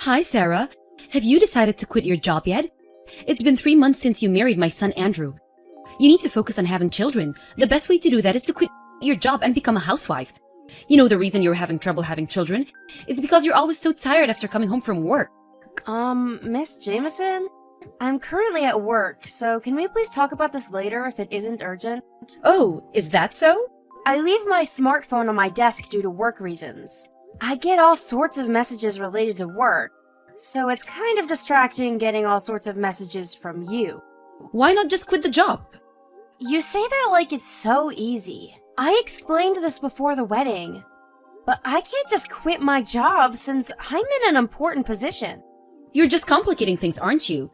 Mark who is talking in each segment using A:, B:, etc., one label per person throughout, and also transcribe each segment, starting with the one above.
A: Hi, Sarah. Have you decided to quit your job yet? It's been 3 months since you married my son, Andrew. You need to focus on having children. The best way to do that is to quit your job and become a housewife. You know the reason you're having trouble having children? It's because you're always so tired after coming home from work.
B: Miss Jameson? I'm currently at work, so can we please talk about this later if it isn't urgent?
A: Oh, is that so?
B: I leave my smartphone on my desk due to work reasons. I get all sorts of messages related to work, so it's kind of distracting getting all sorts of messages from you.
A: Why not just quit the job?
B: You say that like it's so easy. I explained this before the wedding, but I can't just quit my job since I'm in an important position.
A: You're just complicating things, aren't you?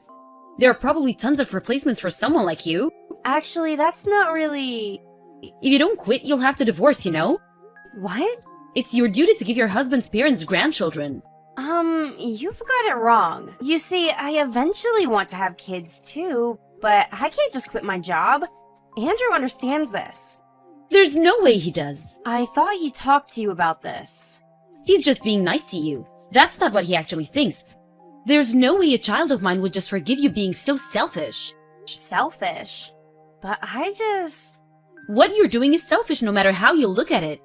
A: There are probably tons of replacements for someone like you.
B: Actually, that's not really...
A: If you don't quit, you'll have to divorce, you know?
B: What?
A: It's your duty to give your husband's parents grandchildren.
B: You've got it wrong. You see, I eventually want to have kids too, but I can't just quit my job. Andrew understands this.
A: There's no way he does.
B: I thought he talked to you about this.
A: He's just being nice to you. That's not what he actually thinks. There's no way a child of mine would just forgive you being so selfish.
B: Selfish? But I just...
A: What you're doing is selfish no matter how you look at it.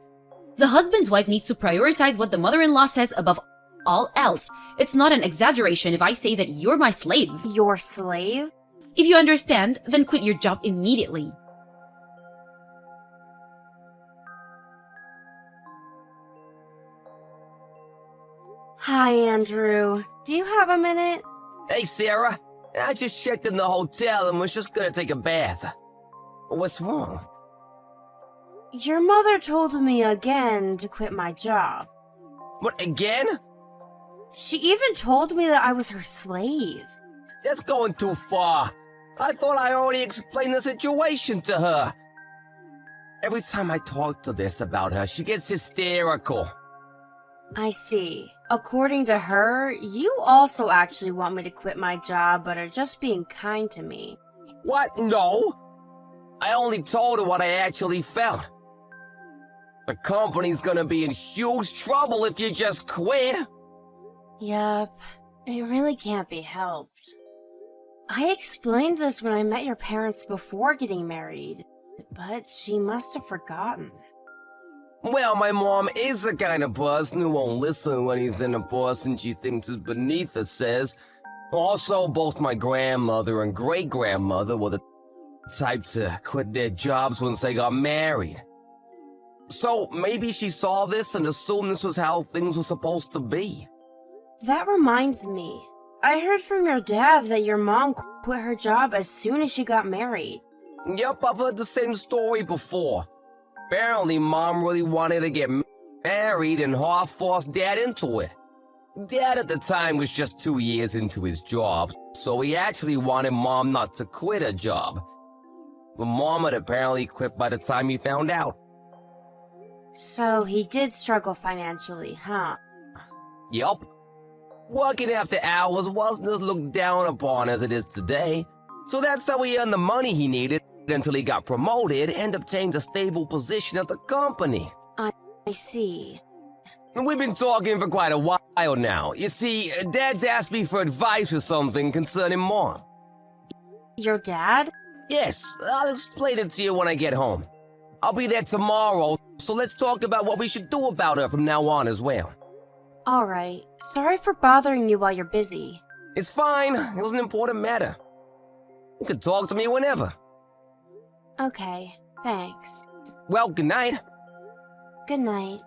A: The husband's wife needs to prioritize what the mother-in-law says above all else. It's not an exaggeration if I say that you're my slave.
B: Your slave?
A: If you understand, then quit your job immediately.
B: Hi, Andrew. Do you have a minute?
C: Hey, Sarah. I just checked in the hotel and was just gonna take a bath. What's wrong?
B: Your mother told me again to quit my job.
C: What, again?
B: She even told me that I was her slave.
C: That's going too far. I thought I already explained the situation to her. Every time I talk to this about her, she gets hysterical.
B: I see. According to her, you also actually want me to quit my job, but are just being kind to me.
C: What? No. I only told her what I actually felt. The company's gonna be in huge trouble if you just quit.
B: Yup, it really can't be helped. I explained this when I met your parents before getting married, but she must have forgotten.
C: Well, my mom is the kind of person who won't listen to anything a person she thinks is beneath her says. Also, both my grandmother and great-grandmother were the type to quit their jobs once they got married. So maybe she saw this and assumed this was how things were supposed to be.
B: That reminds me. I heard from your dad that your mom quit her job as soon as she got married.
C: Yep, I've heard the same story before. Apparently, Mom really wanted to get married and half-forced Dad into it. Dad at the time was just 2 years into his job, so he actually wanted Mom not to quit her job. But Mom had apparently quit by the time he found out.
B: So he did struggle financially, huh?
C: Yup. Working after hours wasn't as looked down upon as it is today, so that's how he earned the money he needed until he got promoted and obtained a stable position at the company.
B: I see.
C: We've been talking for quite a while now. You see, Dad's asked me for advice or something concerning Mom.
B: Your dad?
C: Yes, I'll explain it to you when I get home. I'll be there tomorrow, so let's talk about what we should do about her from now on as well.
B: Alright. Sorry for bothering you while you're busy.
C: It's fine. It was an important matter. You can talk to me whenever.
B: Okay, thanks.
C: Well, good night.
B: Good night.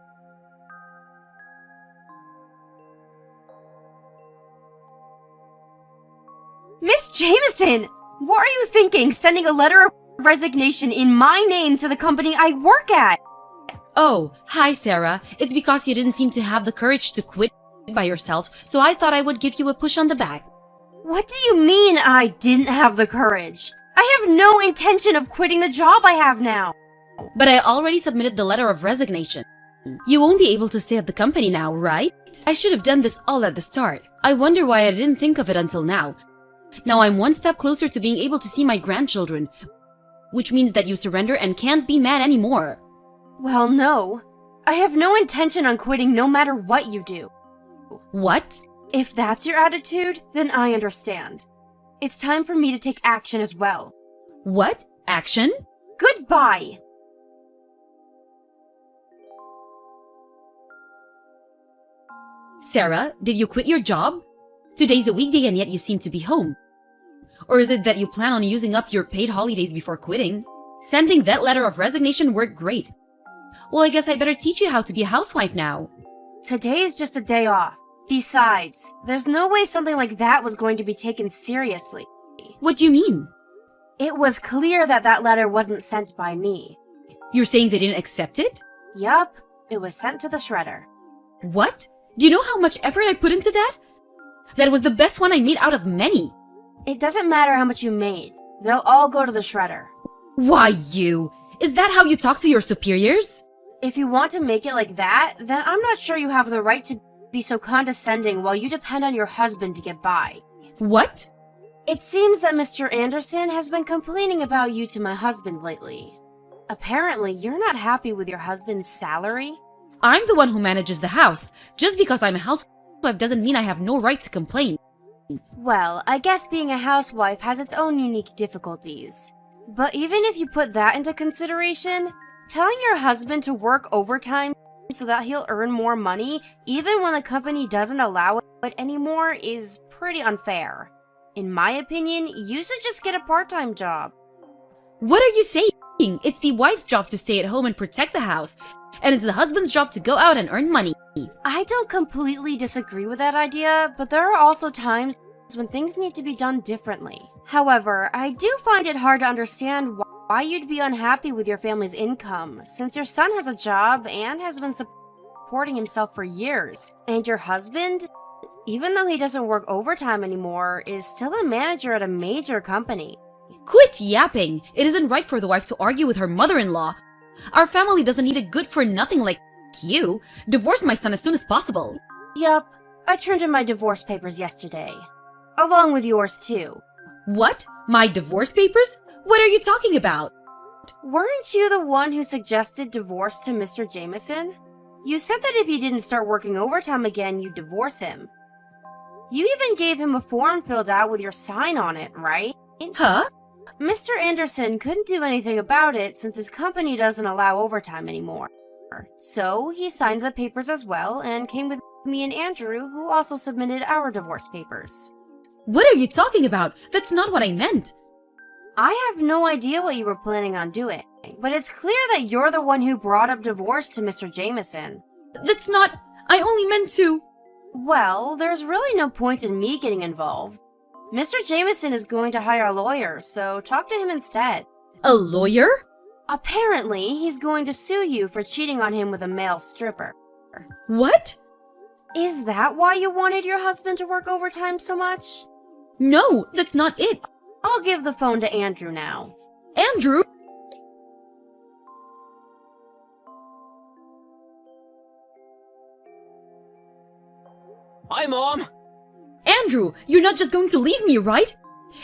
B: Miss Jameson! What are you thinking, sending a letter of resignation in my name to the company I work at?
A: Oh, hi, Sarah. It's because you didn't seem to have the courage to quit by yourself, so I thought I would give you a push on the back.
B: What do you mean I didn't have the courage? I have no intention of quitting the job I have now.
A: But I already submitted the letter of resignation. You won't be able to stay at the company now, right? I should have done this all at the start. I wonder why I didn't think of it until now. Now I'm one step closer to being able to see my grandchildren, which means that you surrender and can't be mad anymore.
B: Well, no. I have no intention on quitting no matter what you do.
A: What?
B: If that's your attitude, then I understand. It's time for me to take action as well.
A: What? Action?
B: Goodbye!
A: Sarah, did you quit your job? Today's a weekday and yet you seem to be home. Or is it that you plan on using up your paid holidays before quitting? Sending that letter of resignation worked great. Well, I guess I better teach you how to be a housewife now.
B: Today's just a day off. Besides, there's no way something like that was going to be taken seriously.
A: What do you mean?
B: It was clear that that letter wasn't sent by me.
A: You're saying they didn't accept it?
B: Yup, it was sent to the shredder.
A: What? Do you know how much effort I put into that? That was the best one I made out of many.
B: It doesn't matter how much you made. They'll all go to the shredder.
A: Why you? Is that how you talk to your superiors?
B: If you want to make it like that, then I'm not sure you have the right to be so condescending while you depend on your husband to get by.
A: What?
B: It seems that Mr. Anderson has been complaining about you to my husband lately. Apparently, you're not happy with your husband's salary.
A: I'm the one who manages the house. Just because I'm a housewife doesn't mean I have no right to complain.
B: Well, I guess being a housewife has its own unique difficulties. But even if you put that into consideration, telling your husband to work overtime so that he'll earn more money, even when the company doesn't allow it anymore, is pretty unfair. In my opinion, you should just get a part-time job.
A: What are you saying? It's the wife's job to stay at home and protect the house, and it's the husband's job to go out and earn money.
B: I don't completely disagree with that idea, but there are also times when things need to be done differently. However, I do find it hard to understand why you'd be unhappy with your family's income, since your son has a job and has been supporting himself for years. And your husband, even though he doesn't work overtime anymore, is still a manager at a major company.
A: Quit yapping! It isn't right for the wife to argue with her mother-in-law. Our family doesn't need a good-for-nothing like you. Divorce my son as soon as possible.
B: Yup, I turned in my divorce papers yesterday. Along with yours too.
A: What? My divorce papers? What are you talking about?
B: Weren't you the one who suggested divorce to Mr. Jameson? You said that if he didn't start working overtime again, you'd divorce him. You even gave him a form filled out with your sign on it, right?
A: Huh?
B: Mr. Anderson couldn't do anything about it since his company doesn't allow overtime anymore. So he signed the papers as well and came with me and Andrew, who also submitted our divorce papers.
A: What are you talking about? That's not what I meant.
B: I have no idea what you were planning on doing, but it's clear that you're the one who brought up divorce to Mr. Jameson.
A: That's not... I only meant to...
B: Well, there's really no point in me getting involved. Mr. Jameson is going to hire a lawyer, so talk to him instead.
A: A lawyer?
B: Apparently, he's going to sue you for cheating on him with a male stripper.
A: What?
B: Is that why you wanted your husband to work overtime so much?
A: No, that's not it.
B: I'll give the phone to Andrew now.
A: Andrew?
C: Hi, Mom!
A: Andrew, you're not just going to leave me, right?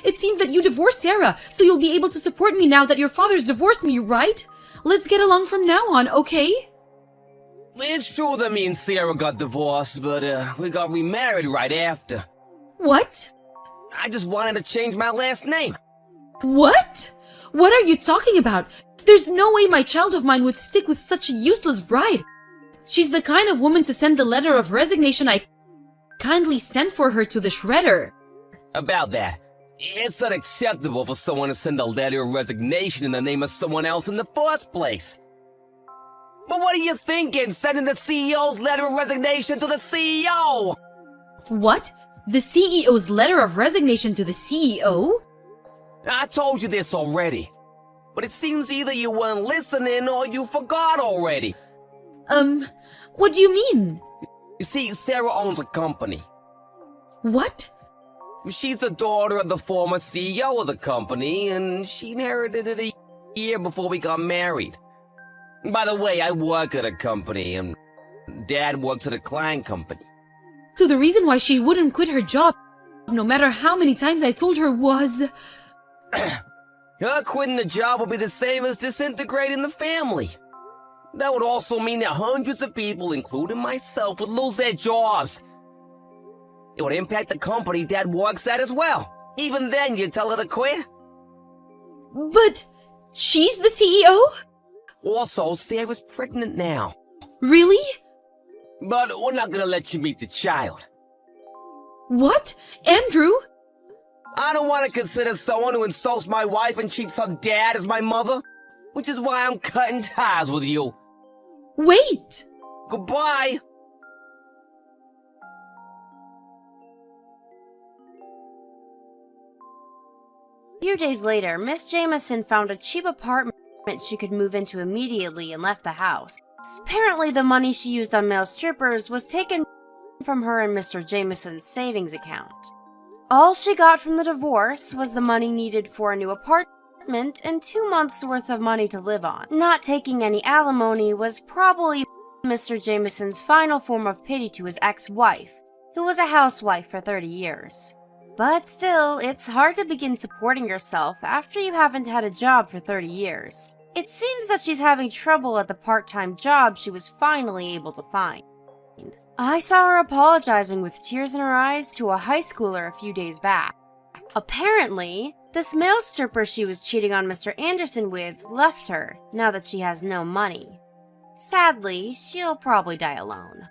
A: It seems that you divorced Sarah, so you'll be able to support me now that your father's divorced me, right? Let's get along from now on, okay?
C: It's true that me and Sarah got divorced, but we got remarried right after.
A: What?
C: I just wanted to change my last name.
A: What? What are you talking about? There's no way my child of mine would stick with such a useless bride. She's the kind of woman to send the letter of resignation I kindly sent for her to the shredder.
C: About that, it's unacceptable for someone to send a letter of resignation in the name of someone else in the first place. But what are you thinking, sending the CEO's letter of resignation to the CEO?
A: What? The CEO's letter of resignation to the CEO?
C: I told you this already, but it seems either you weren't listening or you forgot already.
A: What do you mean?
C: You see, Sarah owns a company.
A: What?
C: She's the daughter of the former CEO of the company, and she inherited it a year before we got married. By the way, I work at a company, and Dad works at a client company.
A: So the reason why she wouldn't quit her job, no matter how many times I told her, was...
C: Her quitting the job would be the same as disintegrating the family. That would also mean that hundreds of people, including myself, would lose their jobs. It would impact the company Dad works at as well. Even then, you'd tell her to quit?
A: But she's the CEO?
C: Also, Sarah's pregnant now.
A: Really?
C: But we're not gonna let you meet the child.
A: What? Andrew?
C: I don't want to consider someone who insults my wife and cheats on Dad as my mother, which is why I'm cutting ties with you.
A: Wait!
C: Goodbye!
B: A few days later, Miss Jameson found a cheap apartment she could move into immediately and left the house. Apparently, the money she used on male strippers was taken from her and Mr. Jameson's savings account. All she got from the divorce was the money needed for a new apartment and 2 months' worth of money to live on. Not taking any alimony was probably Mr. Jameson's final form of pity to his ex-wife, who was a housewife for 30 years. But still, it's hard to begin supporting yourself after you haven't had a job for 30 years. It seems that she's having trouble at the part-time job she was finally able to find. I saw her apologizing with tears in her eyes to a high schooler a few days back. Apparently, this male stripper she was cheating on Mr. Anderson with left her now that she has no money. Sadly, she'll probably die alone.